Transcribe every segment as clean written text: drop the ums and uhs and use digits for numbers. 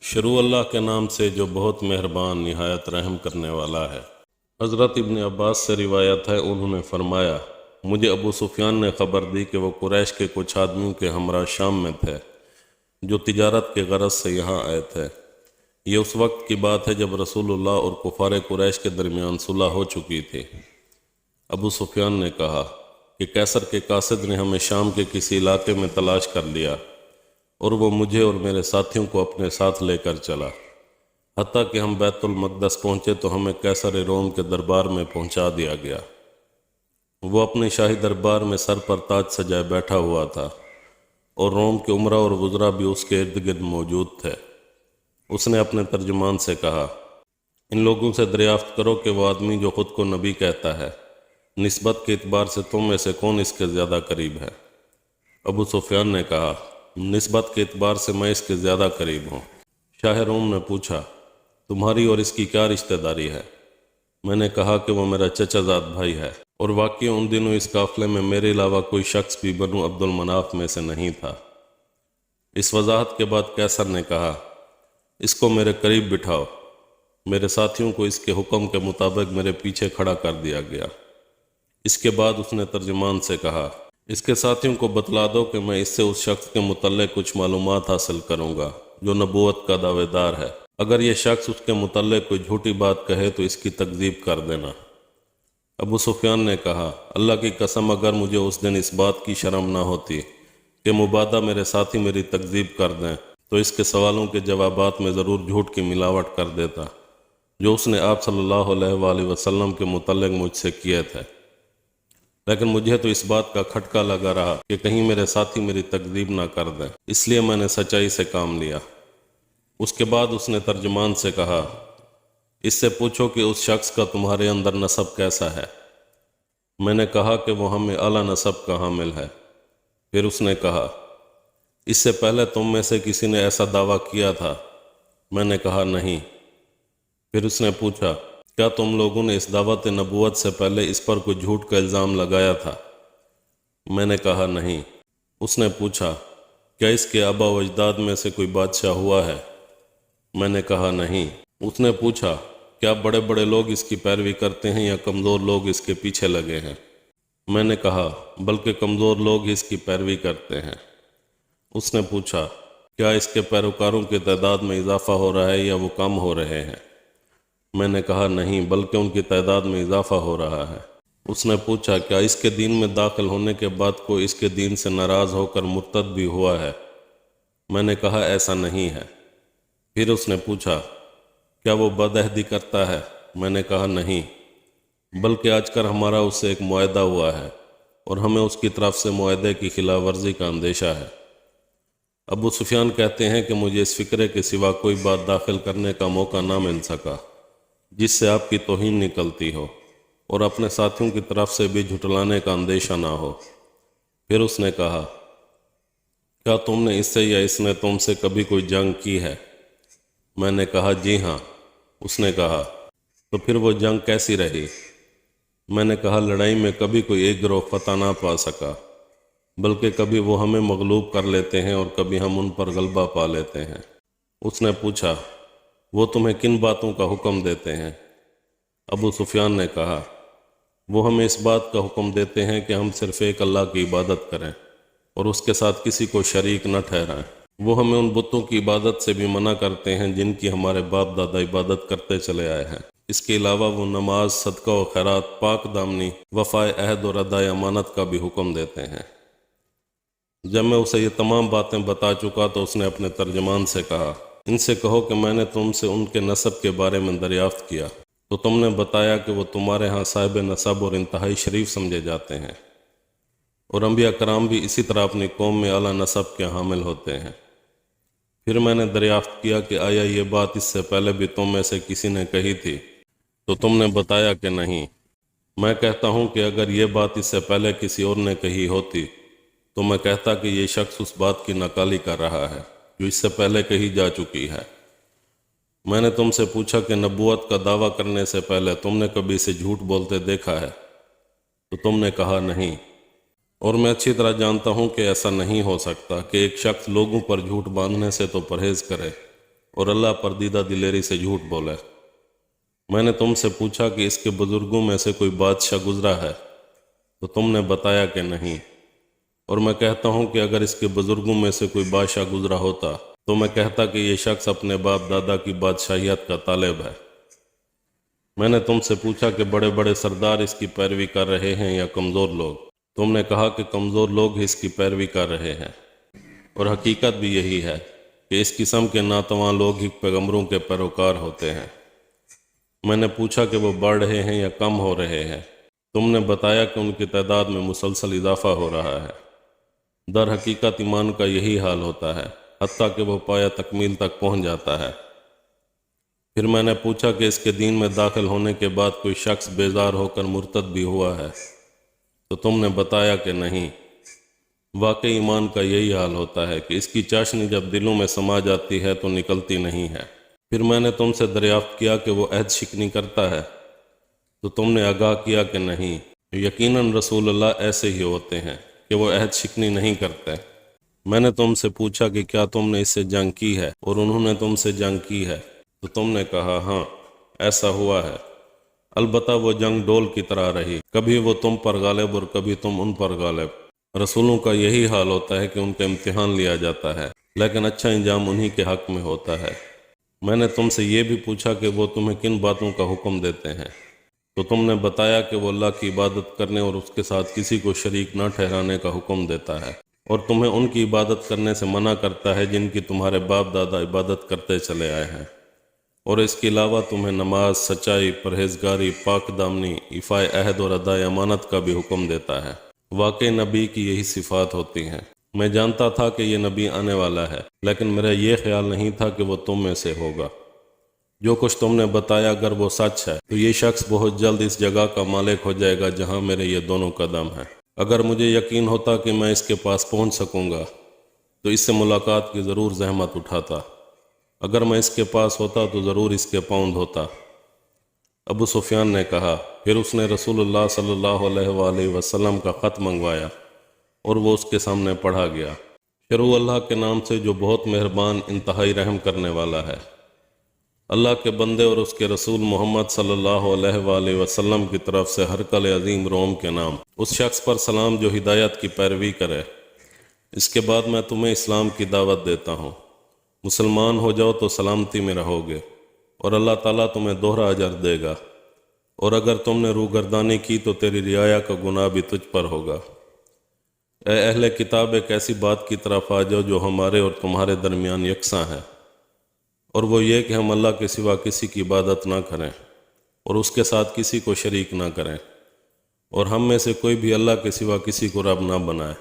شروع اللہ کے نام سے جو بہت مہربان نہایت رحم کرنے والا ہے۔ حضرت ابن عباس سے روایت ہے، انہوں نے فرمایا، مجھے ابو سفیان نے خبر دی کہ وہ قریش کے کچھ آدمیوں کے ہمراہ شام میں تھے جو تجارت کے غرض سے یہاں آئے تھے۔ یہ اس وقت کی بات ہے جب رسول اللہ اور کفار قریش کے درمیان صلح ہو چکی تھی۔ ابو سفیان نے کہا کہ قیصر کے قاصد نے ہمیں شام کے کسی علاقے میں تلاش کر لیا اور وہ مجھے اور میرے ساتھیوں کو اپنے ساتھ لے کر چلا، حتیٰ کہ ہم بیت المقدس پہنچے تو ہمیں قیصر روم کے دربار میں پہنچا دیا گیا۔ وہ اپنے شاہی دربار میں سر پر تاج سجائے بیٹھا ہوا تھا اور روم کے امراء اور وزراء بھی اس کے ارد گرد موجود تھے۔ اس نے اپنے ترجمان سے کہا، ان لوگوں سے دریافت کرو کہ وہ آدمی جو خود کو نبی کہتا ہے، نسبت کے اعتبار سے تم میں سے کون اس کے زیادہ قریب ہے؟ ابو سفیان نے کہا، نسبت کے اعتبار سے میں اس کے زیادہ قریب ہوں۔ شاہ روم نے پوچھا، تمہاری اور اس کی کیا رشتہ داری ہے؟ میں نے کہا کہ وہ میرا چچا زاد بھائی ہے، اور واقعی ان دنوں اس قافلے میں میرے علاوہ کوئی شخص بھی بنو عبد المناف میں سے نہیں تھا۔ اس وضاحت کے بعد قیصر نے کہا، اس کو میرے قریب بٹھاؤ۔ میرے ساتھیوں کو اس کے حکم کے مطابق میرے پیچھے کھڑا کر دیا گیا۔ اس کے بعد اس نے ترجمان سے کہا، اس کے ساتھیوں کو بتلا دو کہ میں اس سے اس شخص کے متعلق کچھ معلومات حاصل کروں گا جو نبوت کا دعوے دار ہے۔ اگر یہ شخص اس کے متعلق کوئی جھوٹی بات کہے تو اس کی تکذیب کر دینا۔ ابو سفیان نے کہا، اللہ کی قسم اگر مجھے اس دن اس بات کی شرم نہ ہوتی کہ مبادا میرے ساتھی میری تکذیب کر دیں تو اس کے سوالوں کے جوابات میں ضرور جھوٹ کی ملاوٹ کر دیتا جو اس نے آپ صلی اللہ علیہ وآلہ وسلم کے متعلق مجھ سے کیے تھے، لیکن مجھے تو اس بات کا کھٹکا لگا رہا کہ کہیں میرے ساتھی میری تکذیب نہ کر دیں، اس لیے میں نے سچائی سے کام لیا۔ اس کے بعد اس نے ترجمان سے کہا، اس سے پوچھو کہ اس شخص کا تمہارے اندر نسب کیسا ہے؟ میں نے کہا کہ وہ ہمیں اعلیٰ نسب کا حامل ہے۔ پھر اس نے کہا، اس سے پہلے تم میں سے کسی نے ایسا دعویٰ کیا تھا؟ میں نے کہا نہیں۔ پھر اس نے پوچھا، کیا تم لوگوں نے اس دعوت نبوت سے پہلے اس پر کوئی جھوٹ کا الزام لگایا تھا؟ میں نے کہا نہیں۔ اس نے پوچھا، کیا اس کے آبا و اجداد میں سے کوئی بادشاہ ہوا ہے؟ میں نے کہا نہیں۔ اس نے پوچھا، کیا بڑے بڑے لوگ اس کی پیروی کرتے ہیں یا کمزور لوگ اس کے پیچھے لگے ہیں؟ میں نے کہا، بلکہ کمزور لوگ اس کی پیروی کرتے ہیں۔ اس نے پوچھا، کیا اس کے پیروکاروں کی تعداد میں اضافہ ہو رہا ہے یا وہ کم ہو رہے ہیں؟ میں نے کہا نہیں، بلکہ ان کی تعداد میں اضافہ ہو رہا ہے۔ اس نے پوچھا، کیا اس کے دین میں داخل ہونے کے بعد کوئی اس کے دین سے ناراض ہو کر مرتد بھی ہوا ہے؟ میں نے کہا ایسا نہیں ہے۔ پھر اس نے پوچھا، کیا وہ بدعہدی کرتا ہے؟ میں نے کہا نہیں، بلکہ آج کل ہمارا اس سے ایک معاہدہ ہوا ہے اور ہمیں اس کی طرف سے معاہدے کی خلاف ورزی کا اندیشہ ہے۔ ابو سفیان کہتے ہیں کہ مجھے اس فکرے کے سوا کوئی بات داخل کرنے کا موقع نہ مل سکا جس سے آپ کی توہین نکلتی ہو اور اپنے ساتھیوں کی طرف سے بھی جھٹلانے کا اندیشہ نہ ہو۔ پھر اس نے کہا، کیا تم نے اس سے یا اس نے تم سے کبھی کوئی جنگ کی ہے؟ میں نے کہا جی ہاں۔ اس نے کہا، تو پھر وہ جنگ کیسی رہی؟ میں نے کہا، لڑائی میں کبھی کوئی ایک گروہ فتح نہ پا سکا، بلکہ کبھی وہ ہمیں مغلوب کر لیتے ہیں اور کبھی ہم ان پر غلبہ پا لیتے ہیں۔ اس نے پوچھا، وہ تمہیں کن باتوں کا حکم دیتے ہیں؟ ابو سفیان نے کہا، وہ ہمیں اس بات کا حکم دیتے ہیں کہ ہم صرف ایک اللہ کی عبادت کریں اور اس کے ساتھ کسی کو شریک نہ ٹھہرائیں۔ وہ ہمیں ان بتوں کی عبادت سے بھی منع کرتے ہیں جن کی ہمارے باپ دادا عبادت کرتے چلے آئے ہیں۔ اس کے علاوہ وہ نماز، صدقہ و خیرات، پاک دامنی، وفائے عہد اور ادائے امانت کا بھی حکم دیتے ہیں۔ جب میں اسے یہ تمام باتیں بتا چکا تو اس نے اپنے ترجمان سے کہا، ان سے کہو کہ میں نے تم سے ان کے نسب کے بارے میں دریافت کیا تو تم نے بتایا کہ وہ تمہارے ہاں صاحب نسب اور انتہائی شریف سمجھے جاتے ہیں، اور انبیاء کرام بھی اسی طرح اپنی قوم میں اعلیٰ نسب کے حامل ہوتے ہیں۔ پھر میں نے دریافت کیا کہ آیا یہ بات اس سے پہلے بھی تم میں سے کسی نے کہی تھی؟ تو تم نے بتایا کہ نہیں۔ میں کہتا ہوں کہ اگر یہ بات اس سے پہلے کسی اور نے کہی ہوتی تو میں کہتا کہ یہ شخص اس بات کی نقالی کر رہا ہے جو اس سے پہلے کہی جا چکی ہے۔ میں نے تم سے پوچھا کہ نبوت کا دعویٰ کرنے سے پہلے تم نے کبھی اسے جھوٹ بولتے دیکھا ہے؟ تو تم نے کہا نہیں، اور میں اچھی طرح جانتا ہوں کہ ایسا نہیں ہو سکتا کہ ایک شخص لوگوں پر جھوٹ باندھنے سے تو پرہیز کرے اور اللہ پر دیدہ دلیری سے جھوٹ بولے۔ میں نے تم سے پوچھا کہ اس کے بزرگوں میں سے کوئی بادشاہ گزرا ہے، تو تم نے بتایا کہ نہیں، اور میں کہتا ہوں کہ اگر اس کے بزرگوں میں سے کوئی بادشاہ گزرا ہوتا تو میں کہتا کہ یہ شخص اپنے باپ دادا کی بادشاہیت کا طالب ہے۔ میں نے تم سے پوچھا کہ بڑے بڑے سردار اس کی پیروی کر رہے ہیں یا کمزور لوگ؟ تم نے کہا کہ کمزور لوگ ہی اس کی پیروی کر رہے ہیں، اور حقیقت بھی یہی ہے کہ اس قسم کے ناتواں لوگ ہی پیغمبروں کے پیروکار ہوتے ہیں۔ میں نے پوچھا کہ وہ بڑھ رہے ہیں یا کم ہو رہے ہیں؟ تم نے بتایا کہ ان کی تعداد میں مسلسل اضافہ ہو رہا ہے۔ در حقیقت ایمان کا یہی حال ہوتا ہے، حتیٰ کہ وہ پایا تکمیل تک پہنچ جاتا ہے۔ پھر میں نے پوچھا کہ اس کے دین میں داخل ہونے کے بعد کوئی شخص بیزار ہو کر مرتد بھی ہوا ہے؟ تو تم نے بتایا کہ نہیں۔ واقعی ایمان کا یہی حال ہوتا ہے کہ اس کی چاشنی جب دلوں میں سما جاتی ہے تو نکلتی نہیں ہے۔ پھر میں نے تم سے دریافت کیا کہ وہ عہد شکنی کرتا ہے، تو تم نے آگاہ کیا کہ نہیں۔ یقیناً رسول اللہ ایسے ہی ہوتے ہیں کہ وہ عہد شکنی نہیں کرتے۔ میں نے تم سے پوچھا کہ کیا تم نے اس سے جنگ کی ہے اور انہوں نے تم سے جنگ کی ہے؟ تو تم نے کہا ہاں، ایسا ہوا ہے۔ البتہ وہ جنگ ڈول کی طرح رہی، کبھی وہ تم پر غالب اور کبھی تم ان پر غالب۔ رسولوں کا یہی حال ہوتا ہے کہ ان کا امتحان لیا جاتا ہے، لیکن اچھا انجام انہی کے حق میں ہوتا ہے۔ میں نے تم سے یہ بھی پوچھا کہ وہ تمہیں کن باتوں کا حکم دیتے ہیں؟ تو تم نے بتایا کہ وہ اللہ کی عبادت کرنے اور اس کے ساتھ کسی کو شریک نہ ٹھہرانے کا حکم دیتا ہے، اور تمہیں ان کی عبادت کرنے سے منع کرتا ہے جن کی تمہارے باپ دادا عبادت کرتے چلے آئے ہیں، اور اس کے علاوہ تمہیں نماز، سچائی، پرہیزگاری، پاک دامنی، ایفاء عہد اور ادائے امانت کا بھی حکم دیتا ہے۔ واقعی نبی کی یہی صفات ہوتی ہیں۔ میں جانتا تھا کہ یہ نبی آنے والا ہے، لیکن میرا یہ خیال نہیں تھا کہ وہ تم میں سے ہوگا۔ جو کچھ تم نے بتایا اگر وہ سچ ہے تو یہ شخص بہت جلد اس جگہ کا مالک ہو جائے گا جہاں میرے یہ دونوں قدم ہیں۔ اگر مجھے یقین ہوتا کہ میں اس کے پاس پہنچ سکوں گا تو اس سے ملاقات کی ضرور زحمت اٹھاتا۔ اگر میں اس کے پاس ہوتا تو ضرور اس کے پاؤں دھوتا۔ ابو سفیان نے کہا۔ پھر اس نے رسول اللہ صلی اللہ علیہ وآلہ وسلم کا خط منگوایا اور وہ اس کے سامنے پڑھا گیا۔ شروع اللہ کے نام سے جو بہت مہربان، انتہائی رحم کرنے والا ہے۔ اللہ کے بندے اور اس کے رسول محمد صلی اللہ علیہ وآلہ وسلم کی طرف سے ہرقل عظیم روم کے نام، اس شخص پر سلام جو ہدایت کی پیروی کرے۔ اس کے بعد میں تمہیں اسلام کی دعوت دیتا ہوں۔ مسلمان ہو جاؤ تو سلامتی میں رہو گے، اور اللہ تعالیٰ تمہیں دوہرا اجر دے گا، اور اگر تم نے روگردانی کی تو تیری رعایا کا گناہ بھی تجھ پر ہوگا۔ اے اہل کتاب، ایک ایسی بات کی طرف آ جاؤ جو ہمارے اور تمہارے درمیان یکساں ہے، اور وہ یہ کہ ہم اللہ کے سوا کسی کی عبادت نہ کریں اور اس کے ساتھ کسی کو شریک نہ کریں، اور ہم میں سے کوئی بھی اللہ کے سوا کسی کو رب نہ بنائے۔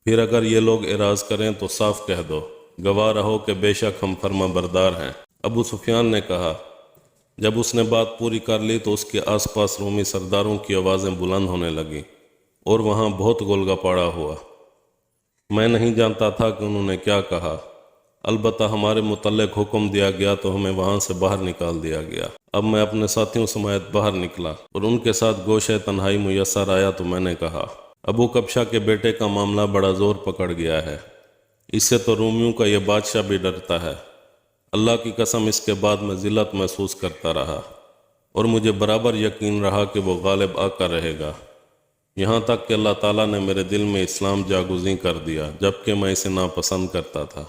پھر اگر یہ لوگ اعراض کریں تو صاف کہہ دو، گواہ رہو کہ بے شک ہم فرما بردار ہیں۔ ابو سفیان نے کہا۔ جب اس نے بات پوری کر لی تو اس کے آس پاس رومی سرداروں کی آوازیں بلند ہونے لگیں اور وہاں بہت گول گپاڑا ہوا۔ میں نہیں جانتا تھا کہ انہوں نے کیا کہا، البتہ ہمارے متعلق حکم دیا گیا تو ہمیں وہاں سے باہر نکال دیا گیا۔ اب میں اپنے ساتھیوں سمیت باہر نکلا اور ان کے ساتھ گوشہ تنہائی میسر آیا تو میں نے کہا، ابو کبشہ کے بیٹے کا معاملہ بڑا زور پکڑ گیا ہے، اس سے تو رومیوں کا یہ بادشاہ بھی ڈرتا ہے۔ اللہ کی قسم اس کے بعد میں ذلت محسوس کرتا رہا، اور مجھے برابر یقین رہا کہ وہ غالب آ کر رہے گا، یہاں تک کہ اللہ تعالیٰ نے میرے دل میں اسلام جاگزیں کر دیا، جبکہ میں اسے ناپسند کرتا تھا۔